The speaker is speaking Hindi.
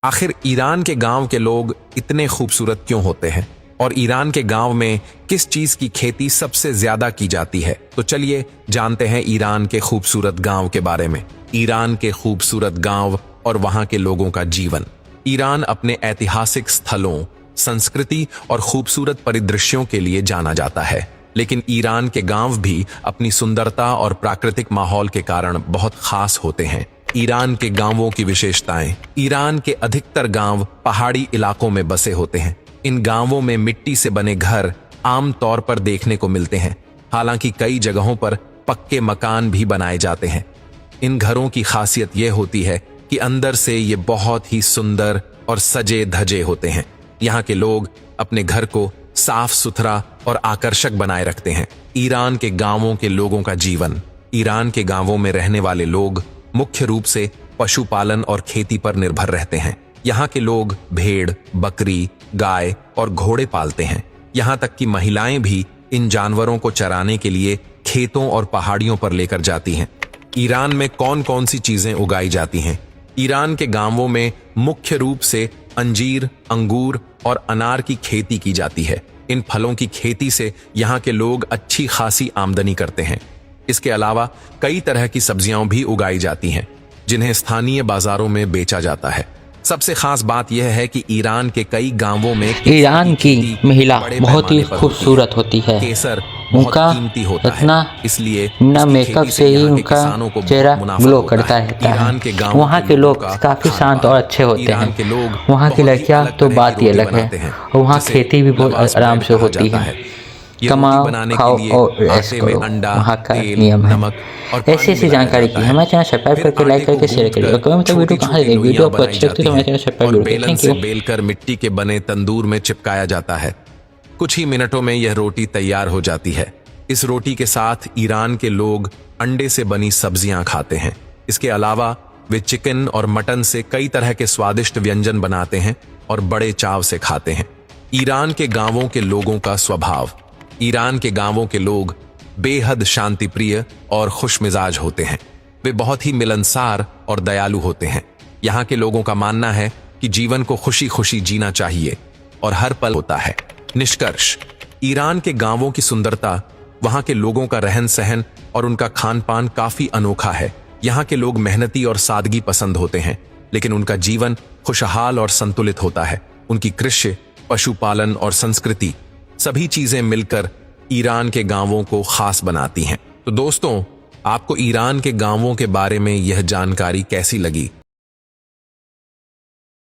आखिर ईरान के गांव के लोग इतने खूबसूरत क्यों होते हैं और ईरान के गांव में किस चीज की खेती सबसे ज्यादा की जाती है? तो चलिए जानते हैं ईरान के खूबसूरत गांव के बारे में। ईरान के खूबसूरत गांव और वहां के लोगों का जीवन। ईरान अपने ऐतिहासिक स्थलों, संस्कृति और खूबसूरत परिदृश्यों के लिए जाना जाता है, लेकिन ईरान के गांव भी अपनी सुंदरता और प्राकृतिक माहौल के कारण बहुत खास होते हैं। ईरान के गांवों की विशेषताएं। ईरान के अधिकतर गांव पहाड़ी इलाकों में बसे होते हैं। इन गांवों में मिट्टी से बने घर आम तौर पर देखने को मिलते हैं, हालांकि कई जगहों पर पक्के मकान भी बनाए जाते हैं। इन घरों की खासियत यह होती है कि अंदर से ये बहुत ही सुंदर और सजे धजे होते हैं। यहाँ के लोग अपने घर को साफ सुथरा और आकर्षक बनाए रखते हैं। ईरान के गांवों के लोगों का जीवन। ईरान के गांवों में रहने वाले लोग मुख्य रूप से पशुपालन और खेती पर निर्भर रहते हैं। यहाँ के लोग भेड़, बकरी, गाय और घोड़े पालते हैं। यहाँ तक कि महिलाएं भी इन जानवरों को चराने के लिए खेतों और पहाड़ियों पर लेकर जाती हैं। ईरान में कौन कौन सी चीजें उगाई जाती हैं? ईरान के गांवों में मुख्य रूप से अंजीर, अंगूर और अनार की खेती की जाती है। इन फलों की खेती से यहाँ के लोग अच्छी खासी आमदनी करते हैं। इसके अलावा कई तरह की सब्जियां भी उगाई जाती हैं, जिन्हें स्थानीय बाजारों में बेचा जाता है। सबसे खास बात यह है कि ईरान के कई गांवों में ईरान की महिला बहुत ही खूबसूरत होती है। केसर उनका कीमती होता इतना है, इसलिए न मेकअप से ही उनका चेहरा ग्लो करता रहता है। वहाँ के लोग काफी शांत और अच्छे होते हैं। वहाँ की लड़कियाँ तो बात ही अलग है। और वहाँ खेती भी बहुत आराम से होती है। कमाओ, खाओ और ऐश करो, वहाँ का नियम है। ऐसी ऐसी जानकारी की हमारे चैनल सब्सक्राइब करके लाइक करके शेयर करिए और कमेंट में वीडियो कहाँ लगे। वीडियो आपको अच्छी लगती है तो हमारे चैनल सब्सक्राइब जरूर करें। Thank you. बेलकर मिट्टी के बने तंदूर में चिपकाया जाता है। कुछ ही मिनटों में यह रोटी तैयार हो जाती है। इस रोटी के साथ ईरान के लोग अंडे से बनी सब्जियां खाते हैं। इसके अलावा वे चिकन और मटन से कई तरह के स्वादिष्ट व्यंजन बनाते हैं और बड़े चाव से खाते हैं। ईरान के गांवों के लोगों का स्वभाव। ईरान के गांवों के लोग बेहद शांतिप्रिय और खुशमिजाज होते हैं। वे बहुत ही मिलनसार और दयालु होते हैं। यहाँ के लोगों का मानना है कि जीवन को खुशी खुशी जीना चाहिए और हर पल होता है। निष्कर्ष, ईरान के गांवों की सुंदरता, वहाँ के लोगों का रहन सहन और उनका खान पान काफी अनोखा है। यहाँ के लोग मेहनती और सादगी पसंद होते हैं, लेकिन उनका जीवन खुशहाल और संतुलित होता है। उनकी कृषि, पशुपालन और संस्कृति सभी चीजें मिलकर ईरान के गांवों को खास बनाती हैं। तो दोस्तों, आपको ईरान के गांवों के बारे में यह जानकारी कैसी लगी?